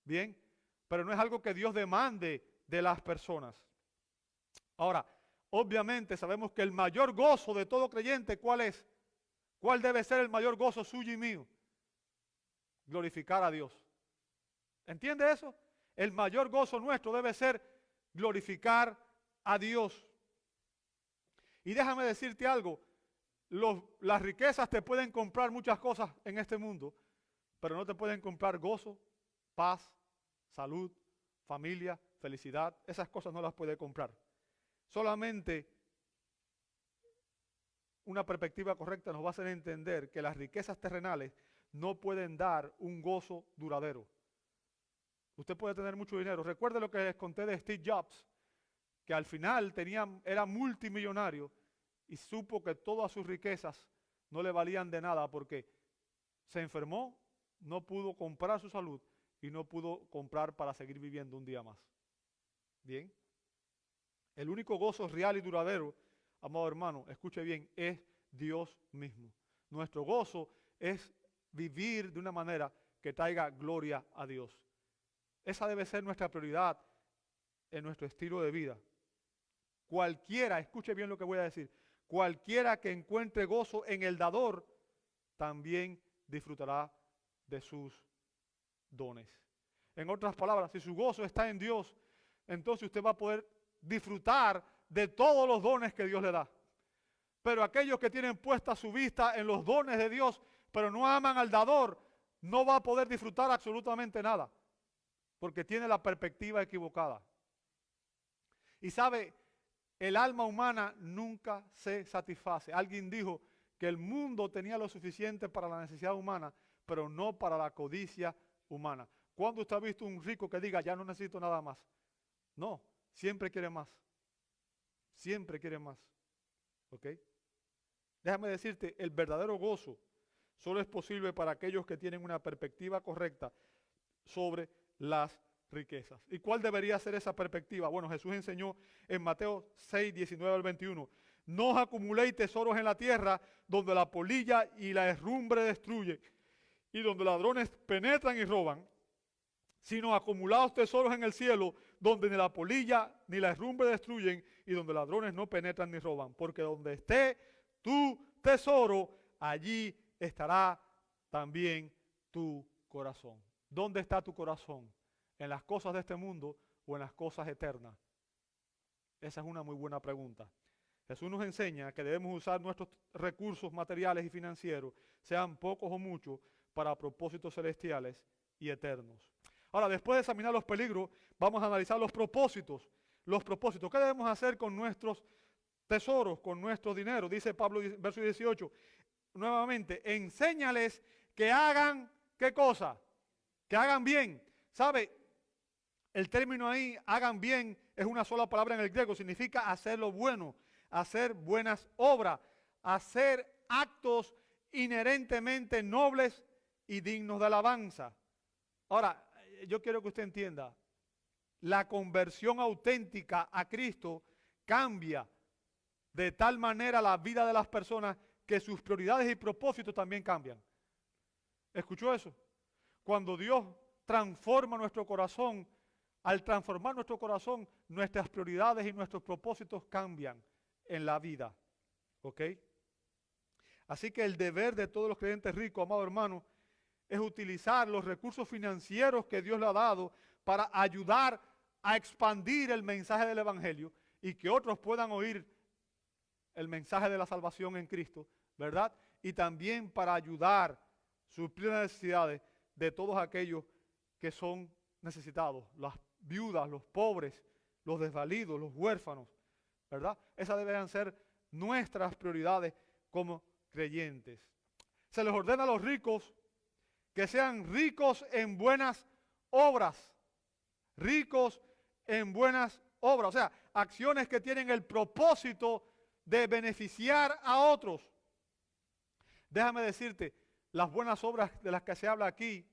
Bien, pero no es algo que Dios demande de las personas. Ahora, obviamente sabemos que el mayor gozo de todo creyente, ¿cuál es? ¿Cuál debe ser el mayor gozo suyo y mío? Glorificar a Dios. ¿Entiende eso? El mayor gozo nuestro debe ser glorificar a Dios. Y déjame decirte algo, las riquezas te pueden comprar muchas cosas en este mundo, pero no te pueden comprar gozo, paz, salud, familia, felicidad. Esas cosas no las puede comprar. Solamente una perspectiva correcta nos va a hacer entender que las riquezas terrenales no pueden dar un gozo duradero. Usted puede tener mucho dinero. Recuerde lo que les conté de Steve Jobs, que al final era multimillonario y supo que todas sus riquezas no le valían de nada porque se enfermó, no pudo comprar su salud y no pudo comprar para seguir viviendo un día más. Bien. El único gozo real y duradero, amado hermano, escuche bien, es Dios mismo. Nuestro gozo es vivir de una manera que traiga gloria a Dios. Esa debe ser nuestra prioridad en nuestro estilo de vida. Cualquiera, escuche bien lo que voy a decir, cualquiera que encuentre gozo en el dador, también disfrutará de sus dones. En otras palabras, si su gozo está en Dios, entonces usted va a poder disfrutar de todos los dones que Dios le da. Pero aquellos que tienen puesta su vista en los dones de Dios, pero no aman al dador, no va a poder disfrutar absolutamente nada, porque tiene la perspectiva equivocada. Y sabe, el alma humana nunca se satisface. Alguien dijo que el mundo tenía lo suficiente para la necesidad humana, pero no para la codicia humana. ¿Cuándo usted ha visto un rico que diga, ya no necesito nada más? No, siempre quiere más. Siempre quiere más. ¿Ok? Déjame decirte, el verdadero gozo solo es posible para aquellos que tienen una perspectiva correcta sobre las riquezas. ¿Y cuál debería ser esa perspectiva? Bueno, Jesús enseñó en Mateo 6, 19 al 21. No os acumuléis tesoros en la tierra, donde la polilla y la herrumbre destruyen, y donde ladrones penetran y roban, sino acumulados tesoros en el cielo, donde ni la polilla ni la herrumbre destruyen, y donde ladrones no penetran ni roban. Porque donde esté tu tesoro, allí estará también tu corazón. ¿Dónde está tu corazón? ¿En las cosas de este mundo o en las cosas eternas? Esa es una muy buena pregunta. Jesús nos enseña que debemos usar nuestros recursos materiales y financieros, sean pocos o muchos, para propósitos celestiales y eternos. Ahora, después de examinar los peligros, vamos a analizar los propósitos. Los propósitos. ¿Qué debemos hacer con nuestros tesoros, con nuestro dinero? Dice Pablo, verso 18, nuevamente, enséñales que hagan, ¿qué cosa? Que hagan bien. ¿Sabe? El término ahí, hagan bien, es una sola palabra en el griego, significa hacer lo bueno, hacer buenas obras, hacer actos inherentemente nobles y dignos de alabanza. Ahora, yo quiero que usted entienda, la conversión auténtica a Cristo cambia de tal manera la vida de las personas que sus prioridades y propósitos también cambian. ¿Escuchó eso? Cuando Dios transforma nuestro corazón, al transformar nuestro corazón, nuestras prioridades y nuestros propósitos cambian en la vida. ¿Ok? Así que el deber de todos los creyentes ricos, amado hermano, es utilizar los recursos financieros que Dios le ha dado para ayudar a expandir el mensaje del Evangelio y que otros puedan oír el mensaje de la salvación en Cristo, ¿verdad? Y también para ayudar, suplir las necesidades de todos aquellos que son necesitados, las viudas, los pobres, los desvalidos, los huérfanos, ¿verdad? Esas deberían ser nuestras prioridades como creyentes. Se les ordena a los ricos que sean ricos en buenas obras, ricos en buenas obras, o sea, acciones que tienen el propósito de beneficiar a otros. Déjame decirte, las buenas obras de las que se habla aquí,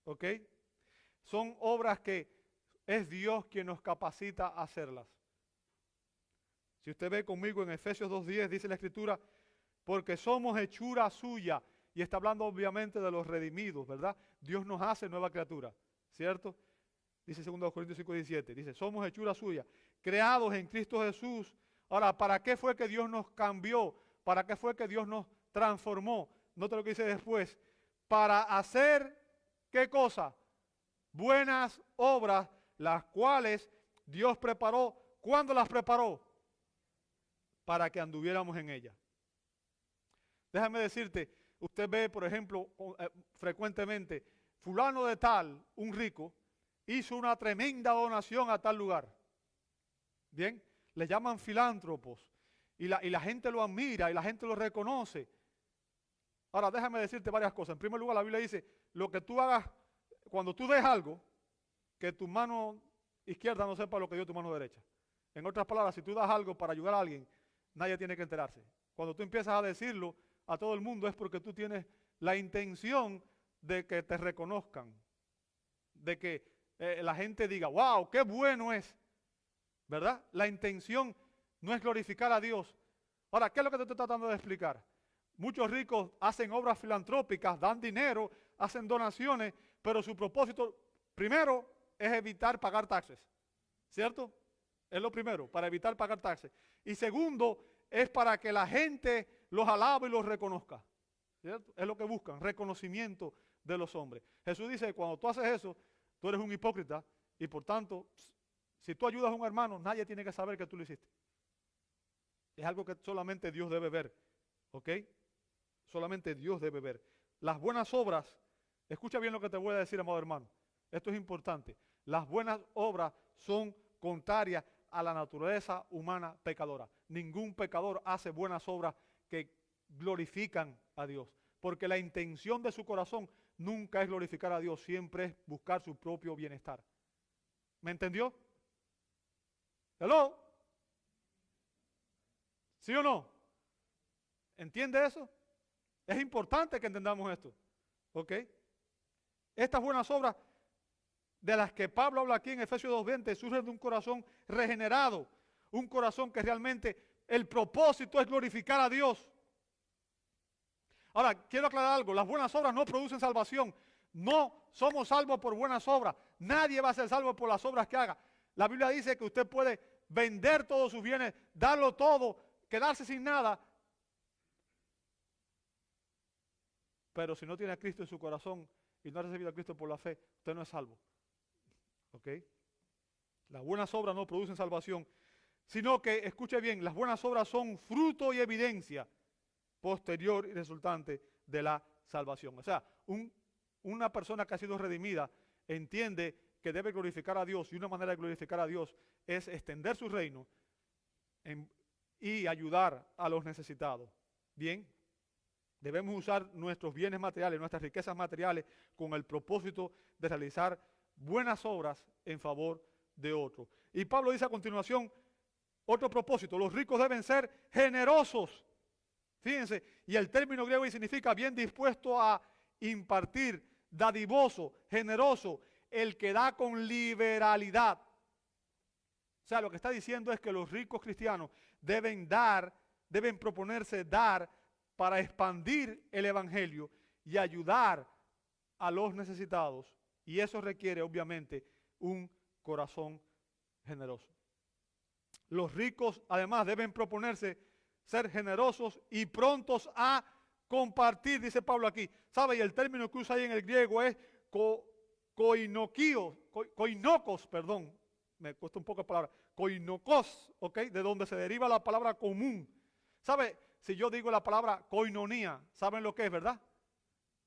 ¿ok? Son obras que es Dios quien nos capacita a hacerlas. Si usted ve conmigo en Efesios 2:10, dice la Escritura, porque somos hechura suya, y está hablando obviamente de los redimidos, ¿verdad? Dios nos hace nueva criatura, ¿cierto? Dice 2 Corintios 5:17, dice, somos hechura suya, creados en Cristo Jesús. Ahora, ¿para qué fue que Dios nos cambió? ¿Para qué fue que Dios nos transformó? Nota lo que dice después, para hacer, ¿qué cosa? Buenas obras, las cuales Dios preparó. ¿Cuándo las preparó? Para que anduviéramos en ellas. Déjame decirte, usted ve, por ejemplo, frecuentemente, fulano de tal, un rico, hizo una tremenda donación a tal lugar. Bien, le llaman filántropos y la gente lo admira y la gente lo reconoce. Ahora, déjame decirte varias cosas. En primer lugar, la Biblia dice, lo que tú hagas, cuando tú des algo, que tu mano izquierda no sepa lo que dio tu mano derecha. En otras palabras, si tú das algo para ayudar a alguien, nadie tiene que enterarse. Cuando tú empiezas a decirlo a todo el mundo es porque tú tienes la intención de que te reconozcan, de que la gente diga, wow, qué bueno es, ¿verdad? La intención no es glorificar a Dios. Ahora, ¿qué es lo que te estoy tratando de explicar? Muchos ricos hacen obras filantrópicas, dan dinero, hacen donaciones, pero su propósito, primero, es evitar pagar taxes, ¿cierto? Es lo primero, para evitar pagar taxes. Y segundo, es para que la gente los alabe y los reconozca, ¿cierto? Es lo que buscan, reconocimiento de los hombres. Jesús dice que cuando tú haces eso, tú eres un hipócrita y por tanto, si tú ayudas a un hermano, nadie tiene que saber que tú lo hiciste. Es algo que solamente Dios debe ver, ¿ok? Solamente Dios debe ver. Las buenas obras, escucha bien lo que te voy a decir, amado hermano. Esto es importante. Las buenas obras son contrarias a la naturaleza humana pecadora. Ningún pecador hace buenas obras que glorifican a Dios. Porque la intención de su corazón nunca es glorificar a Dios, siempre es buscar su propio bienestar. ¿Me entendió? ¿Hello? ¿Sí o no? ¿Entiende eso? Es importante que entendamos esto. ¿Ok? Estas buenas obras de las que Pablo habla aquí en Efesios 2:20 surgen de un corazón regenerado. Un corazón que realmente el propósito es glorificar a Dios. Ahora, quiero aclarar algo. Las buenas obras no producen salvación. No somos salvos por buenas obras. Nadie va a ser salvo por las obras que haga. La Biblia dice que usted puede vender todos sus bienes, darlo todo, quedarse sin nada. Pero si no tiene a Cristo en su corazón y no ha recibido a Cristo por la fe, usted no es salvo. ¿Ok? Las buenas obras no producen salvación, sino que, escuche bien, las buenas obras son fruto y evidencia posterior y resultante de la salvación. O sea, una persona que ha sido redimida entiende que debe glorificar a Dios, y una manera de glorificar a Dios es extender su reino y ayudar a los necesitados. Bien, debemos usar nuestros bienes materiales, nuestras riquezas materiales, con el propósito de realizar buenas obras en favor de otros. Y Pablo dice a continuación otro propósito: los ricos deben ser generosos. Fíjense, y el término griego significa bien dispuesto a impartir, dadivoso, generoso, el que da con liberalidad. O sea, lo que está diciendo es que los ricos cristianos deben dar, deben proponerse dar para expandir el evangelio y ayudar a los necesitados. Y eso requiere, obviamente, un corazón generoso. Los ricos, además, deben proponerse ser generosos y prontos a compartir, dice Pablo aquí. ¿Sabe? Y el término que usa ahí en el griego es koinokos, perdón. Me cuesta un poco la palabra. Koinokos, ¿ok? De donde se deriva la palabra común. ¿Sabe? Si yo digo la palabra koinonía, ¿saben lo que es, verdad?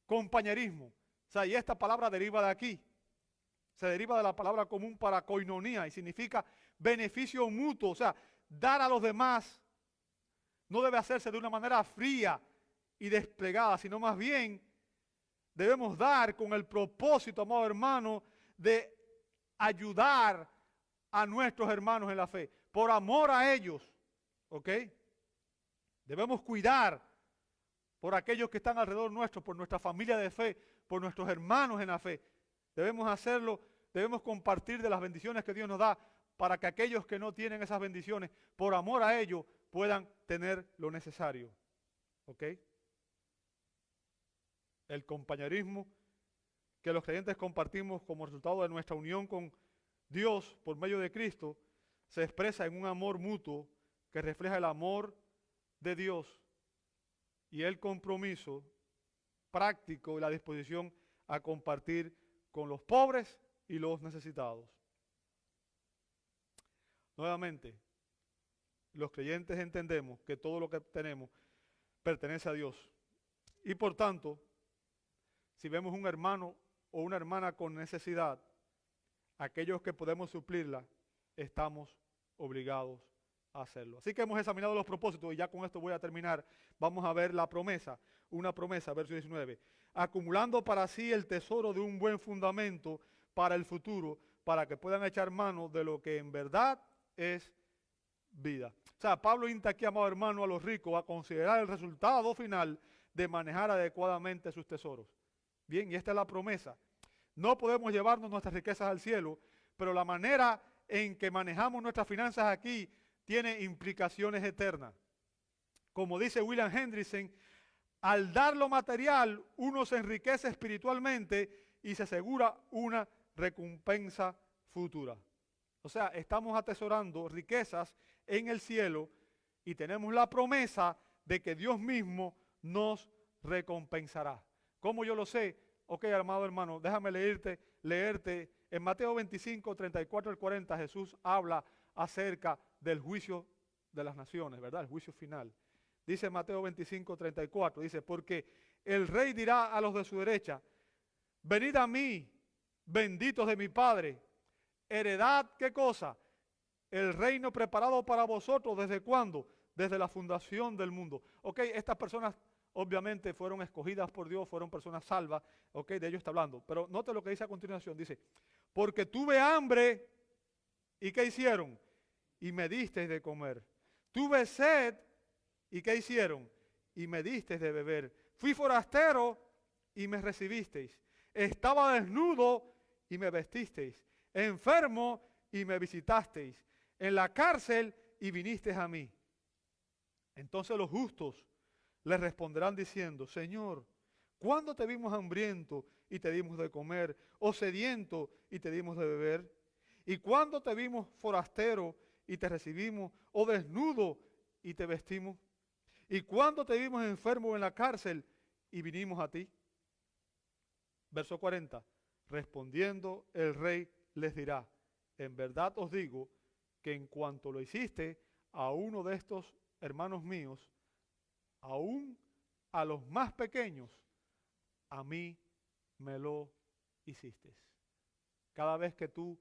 Compañerismo. O sea, y esta palabra deriva de aquí. Se deriva de la palabra común para koinonía y significa beneficio mutuo. O sea, dar a los demás no debe hacerse de una manera fría y desplegada, sino más bien debemos dar con el propósito, amado hermano, de ayudar a nuestros hermanos en la fe, por amor a ellos, ¿ok? Debemos cuidar por aquellos que están alrededor nuestro, por nuestra familia de fe, por nuestros hermanos en la fe. Debemos hacerlo, debemos compartir de las bendiciones que Dios nos da para que aquellos que no tienen esas bendiciones, por amor a ellos, puedan tener lo necesario. ¿Ok? El compañerismo que los creyentes compartimos como resultado de nuestra unión con Dios por medio de Cristo se expresa en un amor mutuo que refleja el amor de Dios y el compromiso práctico y la disposición a compartir con los pobres y los necesitados. Nuevamente, los creyentes entendemos que todo lo que tenemos pertenece a Dios. Y por tanto, si vemos un hermano o una hermana con necesidad, aquellos que podemos suplirla, estamos obligados a hacerlo. Así que hemos examinado los propósitos y ya con esto voy a terminar. Vamos a ver la promesa, una promesa, verso 19. Acumulando para sí el tesoro de un buen fundamento para el futuro, para que puedan echar mano de lo que en verdad es vida. O sea, Pablo insta aquí, amado hermano, a los ricos a considerar el resultado final de manejar adecuadamente sus tesoros. Bien, y esta es la promesa. No podemos llevarnos nuestras riquezas al cielo, pero la manera en que manejamos nuestras finanzas aquí tiene implicaciones eternas. Como dice William Hendrickson, al dar lo material, uno se enriquece espiritualmente y se asegura una recompensa futura. O sea, estamos atesorando riquezas en el cielo y tenemos la promesa de que Dios mismo nos recompensará. ¿Cómo yo lo sé? Ok, amado hermano, déjame leerte. En Mateo 25, 34 al 40, Jesús habla acerca del juicio de las naciones, ¿verdad? El juicio final. Dice Mateo 25, 34, dice, porque el rey dirá a los de su derecha, venid a mí, benditos de mi Padre, heredad, ¿qué cosa? El reino preparado para vosotros, ¿desde cuándo? Desde la fundación del mundo. Ok, estas personas obviamente fueron escogidas por Dios, fueron personas salvas, ok, de ellos está hablando. Pero note lo que dice a continuación, dice, porque tuve hambre, ¿y qué hicieron? Y me disteis de comer. Tuve sed, ¿y qué hicieron? Y me disteis de beber. Fui forastero, y me recibisteis. Estaba desnudo, y me vestisteis. Enfermo, y me visitasteis. En la cárcel, y vinisteis a mí. Entonces los justos le responderán diciendo, Señor, ¿cuándo te vimos hambriento y te dimos de comer? ¿O sediento y te dimos de beber? ¿Y cuándo te vimos forastero y te recibimos? ¿O desnudo y te vestimos? ¿Y cuándo te vimos enfermo en la cárcel y vinimos a ti? Verso 40. Respondiendo el rey les dirá, en verdad os digo que en cuanto lo hiciste a uno de estos hermanos míos, aún a los más pequeños, a mí me lo hiciste. Cada vez que tú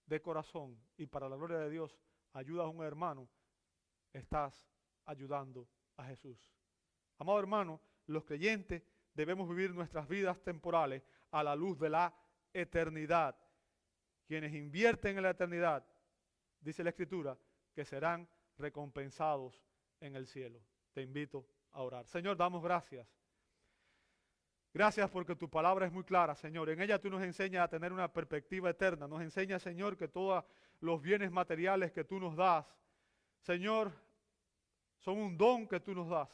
de corazón y para la gloria de Dios ayudas a un hermano, estás ayudando a Jesús. Amado hermano, los creyentes debemos vivir nuestras vidas temporales a la luz de la eternidad. Quienes invierten en la eternidad, dice la Escritura, que serán recompensados en el cielo. Te invito a orar. Señor, damos gracias. Gracias porque tu palabra es muy clara, Señor. En ella tú nos enseñas a tener una perspectiva eterna. Nos enseñas, Señor, que todos los bienes materiales que tú nos das, Señor, son un don que tú nos das.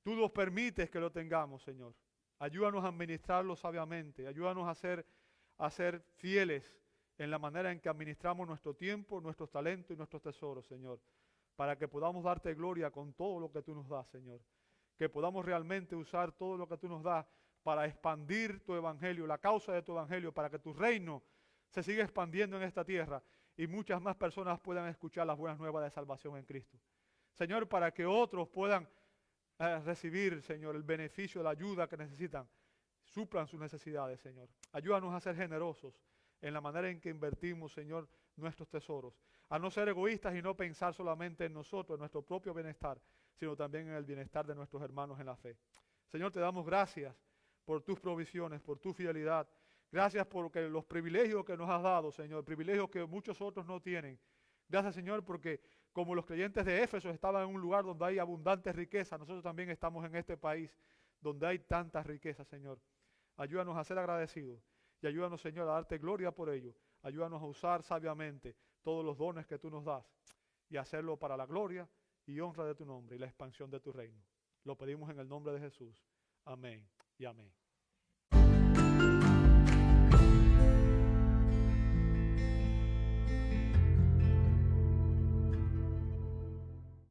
Tú nos permites que lo tengamos, Señor. Ayúdanos a administrarlo sabiamente. Ayúdanos a ser fieles en la manera en que administramos nuestro tiempo, nuestros talentos y nuestros tesoros, Señor. Para que podamos darte gloria con todo lo que tú nos das, Señor. Que podamos realmente usar todo lo que tú nos das para expandir tu evangelio, la causa de tu evangelio, para que tu reino se siga expandiendo en esta tierra y muchas más personas puedan escuchar las buenas nuevas de salvación en Cristo. Señor, para que otros puedan recibir, Señor, el beneficio, la ayuda que necesitan, suplan sus necesidades, Señor. Ayúdanos a ser generosos en la manera en que invertimos, Señor, nuestros tesoros. A no ser egoístas y no pensar solamente en nosotros, en nuestro propio bienestar, sino también en el bienestar de nuestros hermanos en la fe. Señor, te damos gracias por tus provisiones, por tu fidelidad. Gracias por los privilegios que nos has dado, Señor, privilegios que muchos otros no tienen. Gracias, Señor, porque como los creyentes de Éfeso estaban en un lugar donde hay abundante riqueza, nosotros también estamos en este país donde hay tanta riqueza, Señor. Ayúdanos a ser agradecidos y ayúdanos, Señor, a darte gloria por ello. Ayúdanos a usar sabiamente todos los dones que tú nos das y hacerlo para la gloria y honra de tu nombre y la expansión de tu reino. Lo pedimos en el nombre de Jesús. Amén y amén.